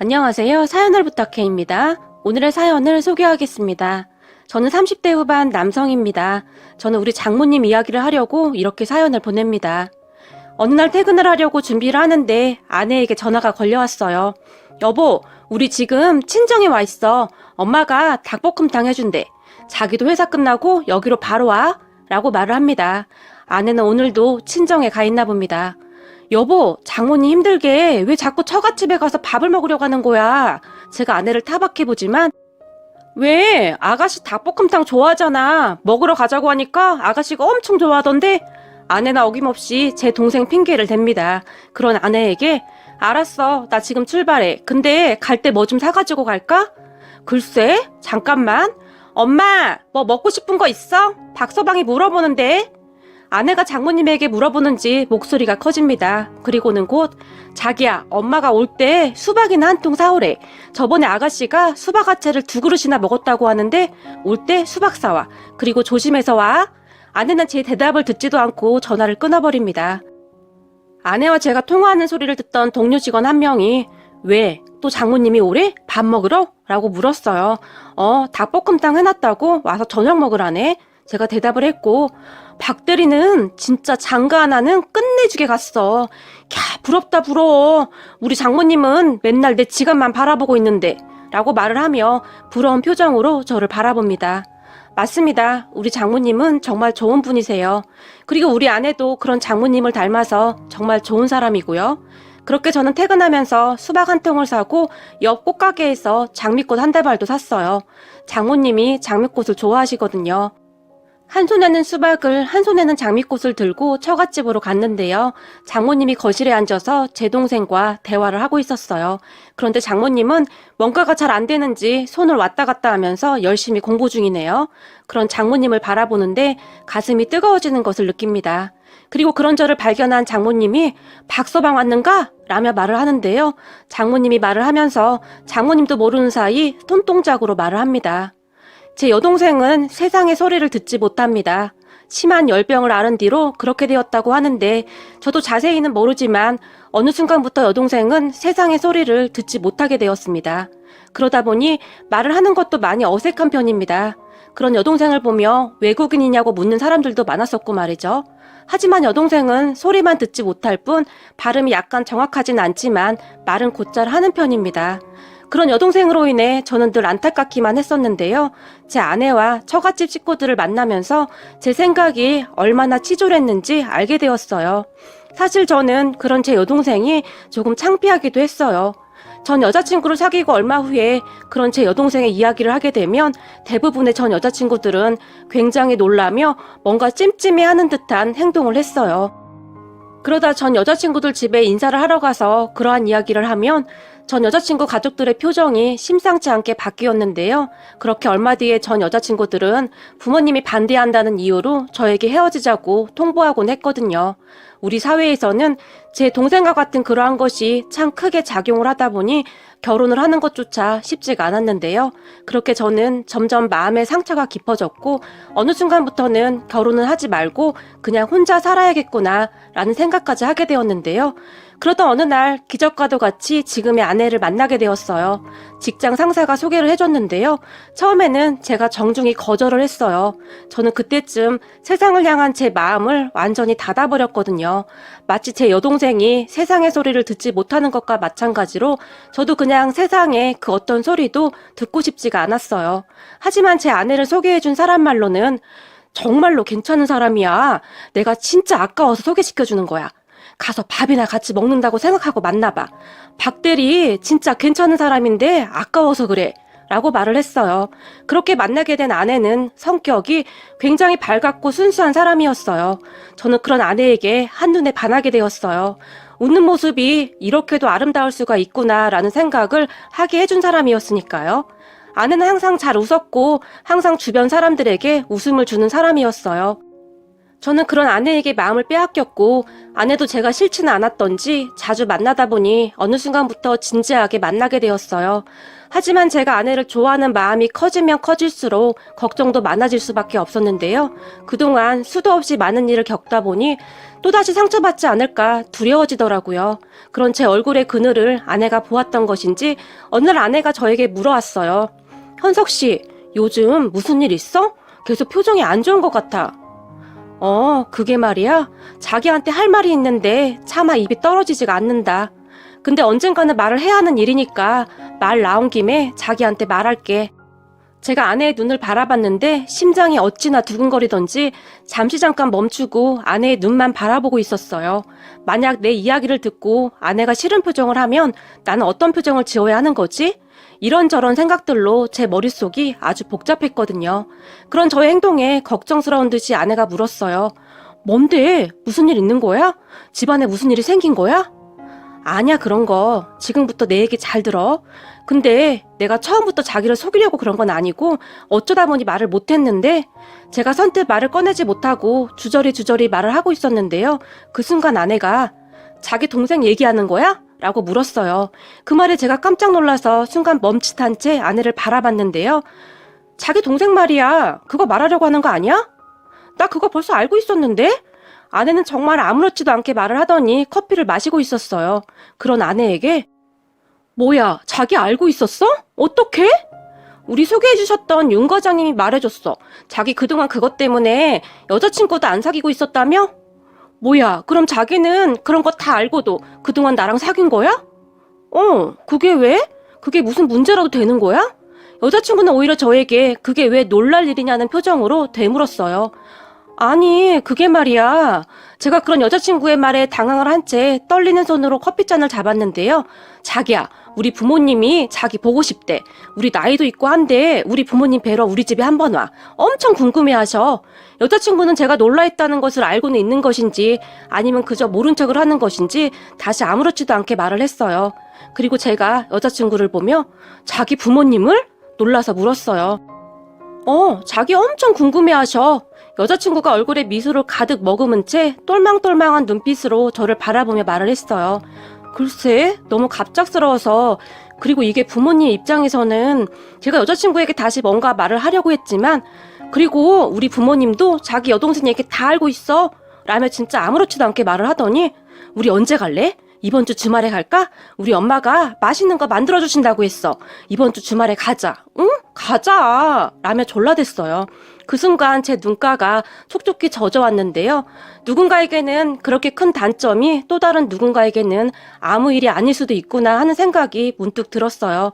안녕하세요. 사연을 부탁해입니다. 오늘의 사연을 소개하겠습니다. 저는 30대 후반 남성입니다. 저는 우리 장모님 이야기를 하려고 이렇게 사연을 보냅니다. 어느 날 퇴근을 하려고 준비를 하는데 아내에게 전화가 걸려왔어요. 여보, 우리 지금 친정에 와 있어. 엄마가 닭볶음탕 해준대. 자기도 회사 끝나고 여기로 바로 와. 라고 말을 합니다. 아내는 오늘도 친정에 가 있나 봅니다. 여보, 장모님 힘들게 왜 자꾸 처갓집에 가서 밥을 먹으려고 하는 거야? 제가 아내를 타박해보지만 왜? 아가씨 닭볶음탕 좋아하잖아. 먹으러 가자고 하니까 아가씨가 엄청 좋아하던데? 아내는 어김없이 제 동생 핑계를 댑니다. 그런 아내에게 알았어, 나 지금 출발해. 근데 갈 때 뭐 좀 사가지고 갈까? 글쎄, 잠깐만. 엄마, 뭐 먹고 싶은 거 있어? 박서방이 물어보는데. 아내가 장모님에게 물어보는지 목소리가 커집니다. 그리고는 곧 자기야, 엄마가 올 때 수박이나 한 통 사오래. 저번에 아가씨가 수박아채를 2그릇이나 먹었다고 하는데 올 때 수박 사와. 그리고 조심해서 와. 아내는 제 대답을 듣지도 않고 전화를 끊어버립니다. 아내와 제가 통화하는 소리를 듣던 동료 직원 한 명이 왜? 또 장모님이 오래? 밥 먹으러? 라고 물었어요. 닭볶음탕 해놨다고 와서 저녁 먹으라네. 제가 대답을 했고 박대리는 진짜 장가 하나는 끝내주게 갔어. 캬, 부럽다 부러워. 우리 장모님은 맨날 내 지갑만 바라보고 있는데 라고 말을 하며 부러운 표정으로 저를 바라봅니다. 맞습니다. 우리 장모님은 정말 좋은 분이세요. 그리고 우리 아내도 그런 장모님을 닮아서 정말 좋은 사람이고요. 그렇게 저는 퇴근하면서 수박 한 통을 사고 옆 꽃가게에서 장미꽃 한 다발도 샀어요. 장모님이 장미꽃을 좋아하시거든요. 한 손에는 수박을, 한 손에는 장미꽃을 들고 처갓집으로 갔는데요. 장모님이 거실에 앉아서 제 동생과 대화를 하고 있었어요. 그런데 장모님은 뭔가가 잘 안 되는지 손을 왔다 갔다 하면서 열심히 공부 중이네요. 그런 장모님을 바라보는데 가슴이 뜨거워지는 것을 느낍니다. 그리고 그런 저를 발견한 장모님이 박서방 왔는가? 라며 말을 하는데요. 장모님이 말을 하면서 장모님도 모르는 사이 손동작으로 말을 합니다. 제 여동생은 세상의 소리를 듣지 못합니다. 심한 열병을 앓은 뒤로 그렇게 되었다고 하는데 저도 자세히는 모르지만 어느 순간부터 여동생은 세상의 소리를 듣지 못하게 되었습니다. 그러다 보니 말을 하는 것도 많이 어색한 편입니다. 그런 여동생을 보며 외국인이냐고 묻는 사람들도 많았었고 말이죠. 하지만 여동생은 소리만 듣지 못할 뿐 발음이 약간 정확하진 않지만 말은 곧잘 하는 편입니다. 그런 여동생으로 인해 저는 늘 안타깝기만 했었는데요. 제 아내와 처갓집 식구들을 만나면서 제 생각이 얼마나 치졸했는지 알게 되었어요. 사실 저는 그런 제 여동생이 조금 창피하기도 했어요. 전 여자친구를 사귀고 얼마 후에 그런 제 여동생의 이야기를 하게 되면 대부분의 전 여자친구들은 굉장히 놀라며 뭔가 찜찜해하는 듯한 행동을 했어요. 그러다 전 여자친구들 집에 인사를 하러 가서 그러한 이야기를 하면 전 여자친구 가족들의 표정이 심상치 않게 바뀌었는데요. 그렇게 얼마 뒤에 전 여자친구들은 부모님이 반대한다는 이유로 저에게 헤어지자고 통보하곤 했거든요. 우리 사회에서는 제 동생과 같은 그러한 것이 참 크게 작용을 하다 보니 결혼을 하는 것조차 쉽지가 않았는데요. 그렇게 저는 점점 마음의 상처가 깊어졌고 어느 순간부터는 결혼을 하지 말고 그냥 혼자 살아야겠구나 라는 생각까지 하게 되었는데요. 그러던 어느 날 기적과도 같이 지금의 아내를 만나게 되었어요. 직장 상사가 소개를 해줬는데요. 처음에는 제가 정중히 거절을 했어요. 저는 그때쯤 세상을 향한 제 마음을 완전히 닫아버렸거든요. 마치 제 여동생이 세상의 소리를 듣지 못하는 것과 마찬가지로 저도 그냥 세상의 그 어떤 소리도 듣고 싶지가 않았어요. 하지만 제 아내를 소개해준 사람 말로는 정말로 괜찮은 사람이야. 내가 진짜 아까워서 소개시켜주는 거야. 가서 밥이나 같이 먹는다고 생각하고 만나봐. 박대리 진짜 괜찮은 사람인데 아까워서 그래. 라고 말을 했어요. 그렇게 만나게 된 아내는 성격이 굉장히 밝았고 순수한 사람이었어요. 저는 그런 아내에게 한눈에 반하게 되었어요. 웃는 모습이 이렇게도 아름다울 수가 있구나라는 생각을 하게 해준 사람이었으니까요. 아내는 항상 잘 웃었고 항상 주변 사람들에게 웃음을 주는 사람이었어요. 저는 그런 아내에게 마음을 빼앗겼고 아내도 제가 싫지는 않았던지 자주 만나다 보니 어느 순간부터 진지하게 만나게 되었어요. 하지만 제가 아내를 좋아하는 마음이 커지면 커질수록 걱정도 많아질 수밖에 없었는데요. 그동안 수도 없이 많은 일을 겪다 보니 또다시 상처받지 않을까 두려워지더라고요. 그런 제 얼굴의 그늘을 아내가 보았던 것인지 어느 날 아내가 저에게 물어왔어요. 현석 씨, 요즘 무슨 일 있어? 계속 표정이 안 좋은 것 같아. 그게 말이야. 자기한테 할 말이 있는데 차마 입이 떨어지지가 않는다. 근데 언젠가는 말을 해야 하는 일이니까 말 나온 김에 자기한테 말할게. 제가 아내의 눈을 바라봤는데 심장이 어찌나 두근거리던지 잠시 잠깐 멈추고 아내의 눈만 바라보고 있었어요. 만약 내 이야기를 듣고 아내가 싫은 표정을 하면 나는 어떤 표정을 지어야 하는 거지? 이런저런 생각들로 제 머릿속이 아주 복잡했거든요. 그런 저의 행동에 걱정스러운 듯이 아내가 물었어요. 뭔데? 무슨 일 있는 거야? 집안에 무슨 일이 생긴 거야? 아니야, 그런 거. 지금부터 내 얘기 잘 들어. 근데 내가 처음부터 자기를 속이려고 그런 건 아니고 어쩌다 보니 말을 못했는데 제가 선뜻 말을 꺼내지 못하고 주저리 말을 하고 있었는데요. 그 순간 아내가 자기 동생 얘기하는 거야? 라고 물었어요. 그 말에 제가 깜짝 놀라서 순간 멈칫한 채 아내를 바라봤는데요. 자기 동생 말이야. 그거 말하려고 하는 거 아니야? 나 그거 벌써 알고 있었는데? 아내는 정말 아무렇지도 않게 말을 하더니 커피를 마시고 있었어요. 그런 아내에게 뭐야, 자기 알고 있었어? 어떡해? 우리 소개해주셨던 윤 과장님이 말해줬어. 자기 그동안 그것 때문에 여자친구도 안 사귀고 있었다며? 뭐야, 그럼 자기는 그런 거 다 알고도 그동안 나랑 사귄 거야? 그게 왜? 그게 무슨 문제라도 되는 거야? 여자친구는 오히려 저에게 그게 왜 놀랄 일이냐는 표정으로 되물었어요. 아니, 그게 말이야. 제가 그런 여자친구의 말에 당황을 한 채 떨리는 손으로 커피잔을 잡았는데요. 자기야, 우리 부모님이 자기 보고 싶대. 우리 나이도 있고 한데 우리 부모님 뵈러 우리 집에 한번 와. 엄청 궁금해하셔. 여자친구는 제가 놀라했다는 것을 알고는 있는 것인지 아니면 그저 모른 척을 하는 것인지 다시 아무렇지도 않게 말을 했어요. 그리고 제가 여자친구를 보며 자기 부모님을? 놀라서 물었어요. 자기 엄청 궁금해하셔. 여자친구가 얼굴에 미소를 가득 머금은 채 똘망똘망한 눈빛으로 저를 바라보며 말을 했어요. 글쎄, 너무 갑작스러워서. 그리고 이게 부모님 입장에서는 제가 여자친구에게 다시 뭔가 말을 하려고 했지만 그리고 우리 부모님도 자기 여동생 얘기 다 알고 있어 라며 진짜 아무렇지도 않게 말을 하더니 우리 언제 갈래? 이번 주 주말에 갈까? 우리 엄마가 맛있는 거 만들어주신다고 했어. 이번 주 주말에 가자. 응? 가자. 라며 졸라댔어요. 그 순간 제 눈가가 촉촉히 젖어왔는데요. 누군가에게는 그렇게 큰 단점이 또 다른 누군가에게는 아무 일이 아닐 수도 있구나 하는 생각이 문득 들었어요.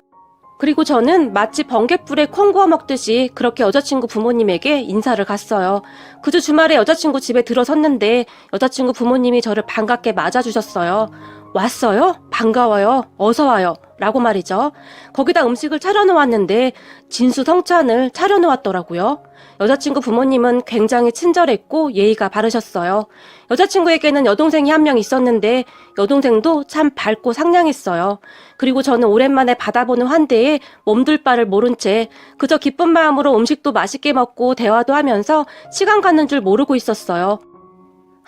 그리고 저는 마치 번갯불에 콩 구워 먹듯이 그렇게 여자친구 부모님에게 인사를 갔어요. 그 주 주말에 여자친구 집에 들어섰는데 여자친구 부모님이 저를 반갑게 맞아주셨어요. 왔어요? 반가워요. 어서 와요. 라고 말이죠. 거기다 음식을 차려놓았는데 진수성찬을 차려놓았더라고요. 여자친구 부모님은 굉장히 친절했고 예의가 바르셨어요. 여자친구에게는 여동생이 한 명 있었는데 여동생도 참 밝고 상냥했어요. 그리고 저는 오랜만에 받아보는 환대에 몸둘 바를 모른 채 그저 기쁜 마음으로 음식도 맛있게 먹고 대화도 하면서 시간 가는 줄 모르고 있었어요.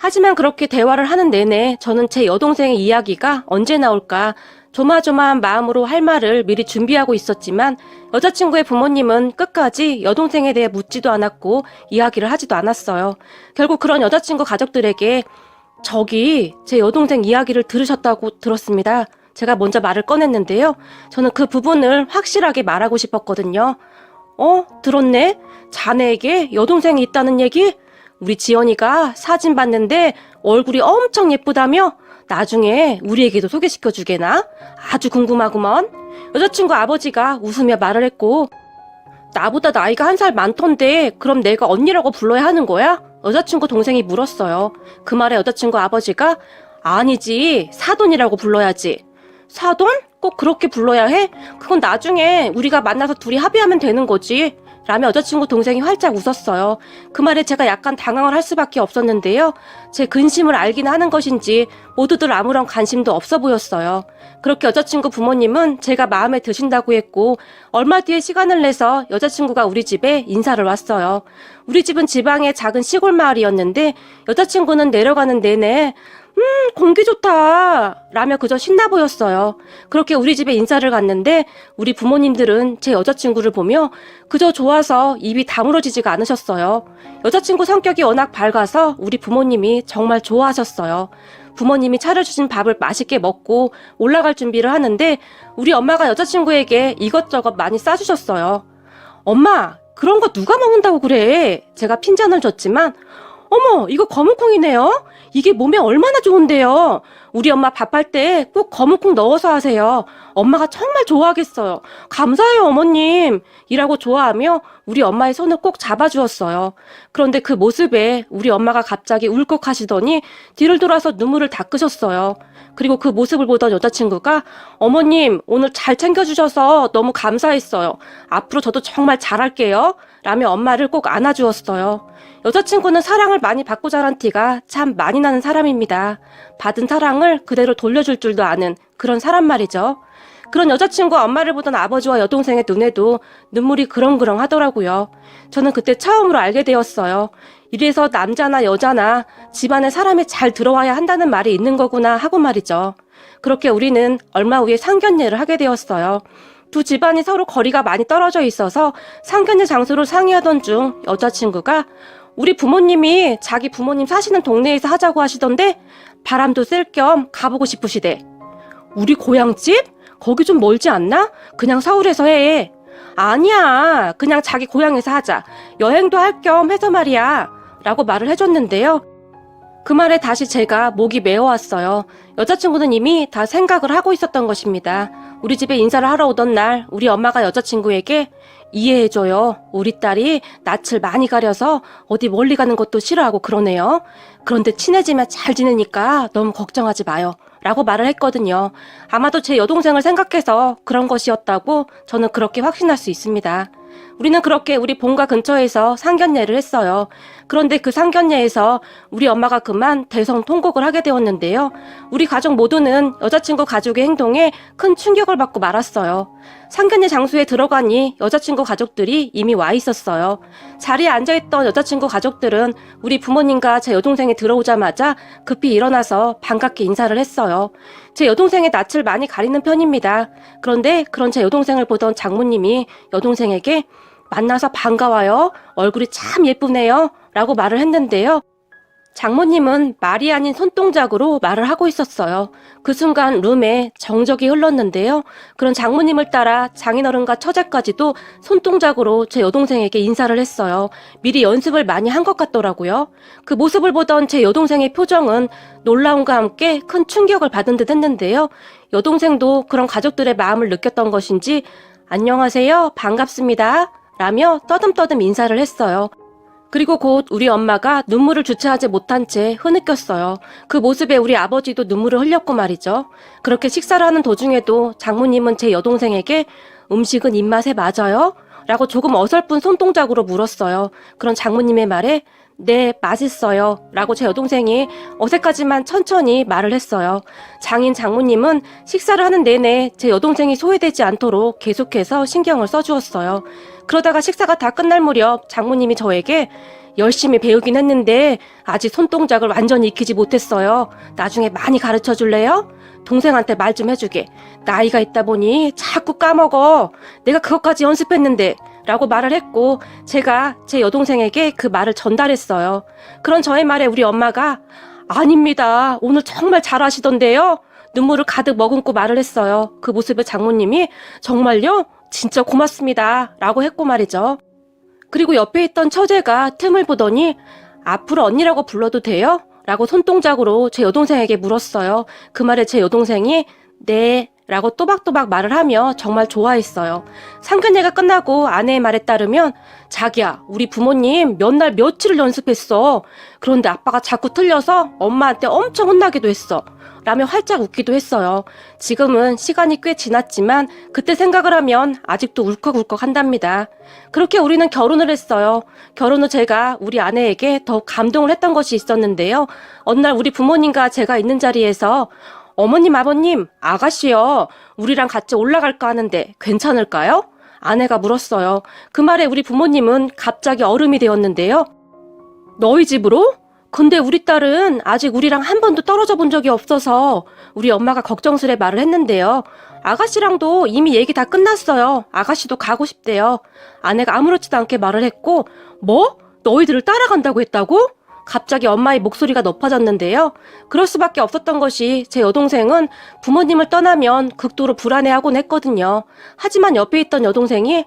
하지만 그렇게 대화를 하는 내내 저는 제 여동생의 이야기가 언제 나올까 조마조마한 마음으로 할 말을 미리 준비하고 있었지만 여자친구의 부모님은 끝까지 여동생에 대해 묻지도 않았고 이야기를 하지도 않았어요. 결국 그런 여자친구 가족들에게 저기 제 여동생 이야기를 들으셨다고 들었습니다. 제가 먼저 말을 꺼냈는데요. 저는 그 부분을 확실하게 말하고 싶었거든요. 들었네? 자네에게 여동생이 있다는 얘기? 우리 지연이가 사진 봤는데 얼굴이 엄청 예쁘다며? 나중에 우리에게도 소개시켜 주게나? 아주 궁금하구먼. 여자친구 아버지가 웃으며 말을 했고 나보다 나이가 1살 많던데 그럼 내가 언니라고 불러야 하는 거야? 여자친구 동생이 물었어요. 그 말에 여자친구 아버지가 아니지, 사돈이라고 불러야지. 사돈? 꼭 그렇게 불러야 해? 그건 나중에 우리가 만나서 둘이 합의하면 되는 거지. 라며 여자친구 동생이 활짝 웃었어요. 그 말에 제가 약간 당황을 할 수밖에 없었는데요. 제 근심을 알긴 하는 것인지 모두들 아무런 관심도 없어 보였어요. 그렇게 여자친구 부모님은 제가 마음에 드신다고 했고 얼마 뒤에 시간을 내서 여자친구가 우리 집에 인사를 왔어요. 우리 집은 지방의 작은 시골 마을이었는데 여자친구는 내려가는 내내 공기 좋다 라며 그저 신나 보였어요. 그렇게 우리 집에 인사를 갔는데 우리 부모님들은 제 여자친구를 보며 그저 좋아서 입이 다물어지지가 않으셨어요. 여자친구 성격이 워낙 밝아서 우리 부모님이 정말 좋아하셨어요. 부모님이 차려주신 밥을 맛있게 먹고 올라갈 준비를 하는데 우리 엄마가 여자친구에게 이것저것 많이 싸주셨어요. 엄마, 그런 거 누가 먹는다고 그래? 제가 핀잔을 줬지만 어머, 이거 거무콩이네요? 이게 몸에 얼마나 좋은데요? 우리 엄마 밥할 때 꼭 거무콩 넣어서 하세요. 엄마가 정말 좋아하겠어요. 감사해요, 어머님. 이라고 좋아하며 우리 엄마의 손을 꼭 잡아주었어요. 그런데 그 모습에 우리 엄마가 갑자기 울컥하시더니 뒤를 돌아서 눈물을 닦으셨어요. 그리고 그 모습을 보던 여자친구가 어머님, 오늘 잘 챙겨주셔서 너무 감사했어요. 앞으로 저도 정말 잘할게요. 라며 엄마를 꼭 안아주었어요. 여자친구는 사랑을 많이 받고 자란 티가 참 많이 나는 사람입니다. 받은 사랑을 그대로 돌려줄 줄도 아는 그런 사람 말이죠. 그런 여자친구와 엄마를 보던 아버지와 여동생의 눈에도 눈물이 그렁그렁 하더라고요. 저는 그때 처음으로 알게 되었어요. 이래서 남자나 여자나 집안에 사람이 잘 들어와야 한다는 말이 있는 거구나 하고 말이죠. 그렇게 우리는 얼마 후에 상견례를 하게 되었어요. 두 집안이 서로 거리가 많이 떨어져 있어서 상견례 장소를 상의하던 중 여자친구가 우리 부모님이 자기 부모님 사시는 동네에서 하자고 하시던데 바람도 쐴 겸 가보고 싶으시대. 우리 고향집? 거기 좀 멀지 않나? 그냥 서울에서 해. 아니야, 그냥 자기 고향에서 하자. 여행도 할 겸 해서 말이야. 라고 말을 해줬는데요. 그 말에 다시 제가 목이 메어왔어요. 여자친구는 이미 다 생각을 하고 있었던 것입니다. 우리 집에 인사를 하러 오던 날 우리 엄마가 여자친구에게 이해해줘요. 우리 딸이 낯을 많이 가려서 어디 멀리 가는 것도 싫어하고 그러네요. 그런데 친해지면 잘 지내니까 너무 걱정하지 마요. 라고 말을 했거든요. 아마도 제 여동생을 생각해서 그런 것이었다고 저는 그렇게 확신할 수 있습니다. 우리는 그렇게 우리 본가 근처에서 상견례를 했어요. 그런데 그 상견례에서 우리 엄마가 그만 대성통곡을 하게 되었는데요. 우리 가족 모두는 여자친구 가족의 행동에 큰 충격을 받고 말았어요. 상견례 장소에 들어가니 여자친구 가족들이 이미 와 있었어요. 자리에 앉아있던 여자친구 가족들은 우리 부모님과 제 여동생이 들어오자마자 급히 일어나서 반갑게 인사를 했어요. 제 여동생의 낯을 많이 가리는 편입니다. 그런데 그런 제 여동생을 보던 장모님이 여동생에게 만나서 반가워요. 얼굴이 참 예쁘네요. 라고 말을 했는데요. 장모님은 말이 아닌 손동작으로 말을 하고 있었어요. 그 순간 룸에 정적이 흘렀는데요. 그런 장모님을 따라 장인어른과 처제까지도 손동작으로 제 여동생에게 인사를 했어요. 미리 연습을 많이 한 것 같더라고요. 그 모습을 보던 제 여동생의 표정은 놀라움과 함께 큰 충격을 받은 듯 했는데요. 여동생도 그런 가족들의 마음을 느꼈던 것인지 안녕하세요, 반갑습니다 라며 떠듬떠듬 인사를 했어요. 그리고 곧 우리 엄마가 눈물을 주체하지 못한 채 흐느꼈어요. 그 모습에 우리 아버지도 눈물을 흘렸고 말이죠. 그렇게 식사를 하는 도중에도 장모님은 제 여동생에게 음식은 입맛에 맞아요? 라고 조금 어설픈 손동작으로 물었어요. 그런 장모님의 말에 네, 맛있어요. 라고 제 여동생이 어색하지만 천천히 말을 했어요. 장인 장모님은 식사를 하는 내내 제 여동생이 소외되지 않도록 계속해서 신경을 써주었어요. 그러다가 식사가 다 끝날 무렵 장모님이 저에게 열심히 배우긴 했는데 아직 손동작을 완전히 익히지 못했어요. 나중에 많이 가르쳐 줄래요? 동생한테 말 좀 해주게. 나이가 있다 보니 자꾸 까먹어. 내가 그것까지 연습했는데 라고 말을 했고 제가 제 여동생에게 그 말을 전달했어요. 그런 저의 말에 우리 엄마가 아닙니다. 오늘 정말 잘하시던데요? 눈물을 가득 머금고 말을 했어요. 그 모습에 장모님이 정말요? 진짜 고맙습니다. 라고 했고 말이죠. 그리고 옆에 있던 처제가 틈을 보더니 앞으로 언니라고 불러도 돼요? 라고 손동작으로 제 여동생에게 물었어요. 그 말에 제 여동생이 네 라고 또박또박 말을 하며 정말 좋아했어요. 상견례가 끝나고 아내의 말에 따르면 자기야, 우리 부모님 몇 날 며칠을 연습했어. 그런데 아빠가 자꾸 틀려서 엄마한테 엄청 혼나기도 했어. 라며 활짝 웃기도 했어요. 지금은 시간이 꽤 지났지만 그때 생각을 하면 아직도 울컥울컥 한답니다. 그렇게 우리는 결혼을 했어요. 결혼 후 제가 우리 아내에게 더욱 감동을 했던 것이 있었는데요. 어느 날 우리 부모님과 제가 있는 자리에서 어머님, 아버님, 아가씨요. 우리랑 같이 올라갈까 하는데 괜찮을까요? 아내가 물었어요. 그 말에 우리 부모님은 갑자기 얼음이 되었는데요. 너희 집으로? 근데 우리 딸은 아직 우리랑 한 번도 떨어져 본 적이 없어서 우리 엄마가 걱정스레 말을 했는데요. 아가씨랑도 이미 얘기 다 끝났어요. 아가씨도 가고 싶대요. 아내가 아무렇지도 않게 말을 했고, 뭐? 너희들을 따라간다고 했다고? 갑자기 엄마의 목소리가 높아졌는데요. 그럴 수밖에 없었던 것이 제 여동생은 부모님을 떠나면 극도로 불안해하곤 했거든요. 하지만 옆에 있던 여동생이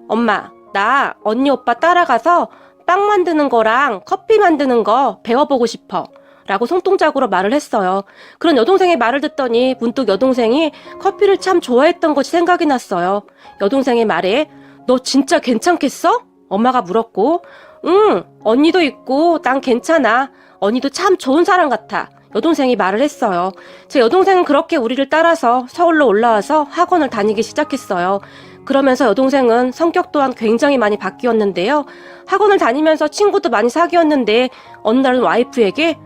엄마, 나 언니 오빠 따라가서 빵 만드는 거랑 커피 만드는 거 배워보고 싶어 라고 손동작으로 말을 했어요. 그런 여동생의 말을 듣더니 문득 여동생이 커피를 참 좋아했던 것이 생각이 났어요. 여동생의 말에 너 진짜 괜찮겠어? 엄마가 물었고 응, 언니도 있고 난 괜찮아. 언니도 참 좋은 사람 같아. 여동생이 말을 했어요. 제 여동생은 그렇게 우리를 따라서 서울로 올라와서 학원을 다니기 시작했어요. 그러면서 여동생은 성격 또한 굉장히 많이 바뀌었는데요. 학원을 다니면서 친구도 많이 사귀었는데 어느 날은 와이프에게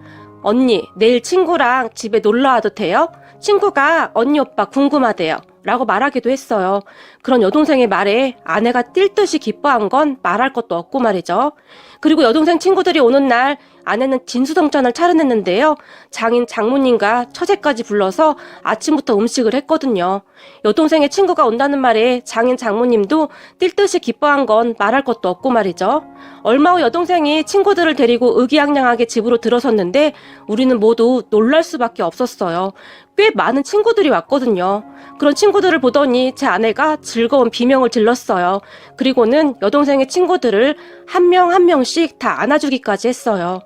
언니, 내일 친구랑 집에 놀러 와도 돼요? 친구가 언니 오빠 궁금하대요. 라고 말하기도 했어요. 그런 여동생의 말에 아내가 뛸 듯이 기뻐한 건 말할 것도 없고 말이죠. 그리고 여동생 친구들이 오는 날 아내는 진수성찬을 차려냈는데요. 장인 장모님과 처제까지 불러서 아침부터 음식을 했거든요. 여동생의 친구가 온다는 말에 장인 장모님도 뛸 듯이 기뻐한 건 말할 것도 없고 말이죠. 얼마 후 여동생이 친구들을 데리고 의기양양하게 집으로 들어섰는데 우리는 모두 놀랄 수밖에 없었어요. 꽤 많은 친구들이 왔거든요. 그런 친구들을 보더니 제 아내가 즐거운 비명을 질렀어요. 그리고는 여동생의 친구들을 한 명 한 명씩 다 안아주기까지 했어요.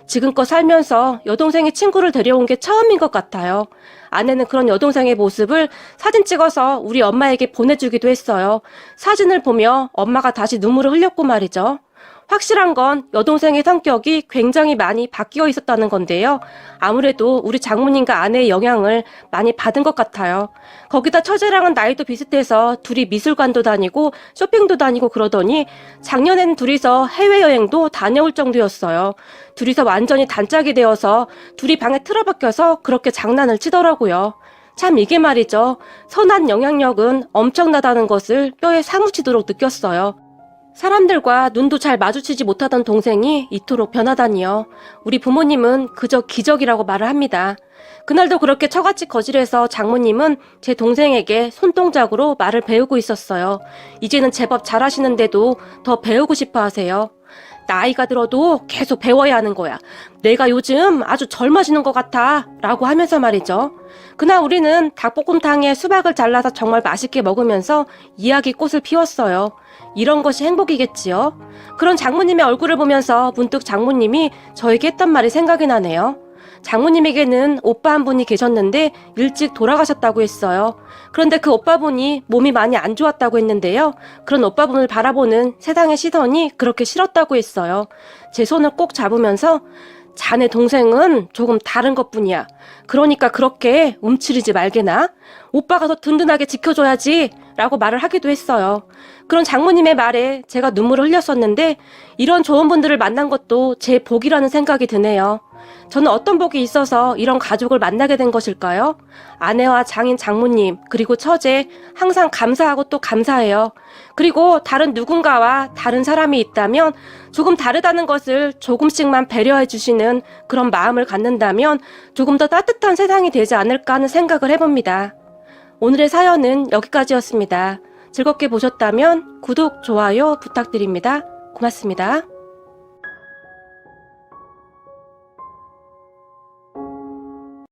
지금껏 살면서 여동생의 친구를 데려온 게 처음인 것 같아요. 아내는 그런 여동생의 모습을 사진 찍어서 우리 엄마에게 보내주기도 했어요. 사진을 보며 엄마가 다시 눈물을 흘렸고 말이죠. 확실한 건 여동생의 성격이 굉장히 많이 바뀌어 있었다는 건데요. 아무래도 우리 장모님과 아내의 영향을 많이 받은 것 같아요. 거기다 처제랑은 나이도 비슷해서 둘이 미술관도 다니고 쇼핑도 다니고 그러더니 작년에는 둘이서 해외여행도 다녀올 정도였어요. 둘이서 완전히 단짝이 되어서 둘이 방에 틀어박혀서 그렇게 장난을 치더라고요. 참 이게 말이죠. 선한 영향력은 엄청나다는 것을 뼈에 사무치도록 느꼈어요. 사람들과 눈도 잘 마주치지 못하던 동생이 이토록 변하다니요. 우리 부모님은 그저 기적이라고 말을 합니다. 그날도 그렇게 처갓집 거실에서 장모님은 제 동생에게 손동작으로 말을 배우고 있었어요. 이제는 제법 잘하시는데도 더 배우고 싶어 하세요. 나이가 들어도 계속 배워야 하는 거야. 내가 요즘 아주 젊어지는 것 같아. 라고 하면서 말이죠. 그날 우리는 닭볶음탕에 수박을 잘라서 정말 맛있게 먹으면서 이야기꽃을 피웠어요. 이런 것이 행복이겠지요. 그런 장모님의 얼굴을 보면서 문득 장모님이 저에게 했던 말이 생각이 나네요. 장모님에게는 오빠 한 분이 계셨는데 일찍 돌아가셨다고 했어요. 그런데 그 오빠분이 몸이 많이 안 좋았다고 했는데요. 그런 오빠분을 바라보는 세상의 시선이 그렇게 싫었다고 했어요. 제 손을 꼭 잡으면서 자네 동생은 조금 다른 것뿐이야. 그러니까 그렇게 움츠리지 말게나. 오빠가 더 든든하게 지켜줘야지. 라고 말을 하기도 했어요. 그런 장모님의 말에 제가 눈물을 흘렸었는데 이런 좋은 분들을 만난 것도 제 복이라는 생각이 드네요. 저는 어떤 복이 있어서 이런 가족을 만나게 된 것일까요? 아내와 장인 장모님 그리고 처제 항상 감사하고 또 감사해요. 그리고 다른 누군가와 다른 사람이 있다면 조금 다르다는 것을 조금씩만 배려해 주시는 그런 마음을 갖는다면 조금 더 따뜻한 세상이 되지 않을까 하는 생각을 해봅니다. 오늘의 사연은 여기까지였습니다. 즐겁게 보셨다면 구독, 좋아요 부탁드립니다. 고맙습니다.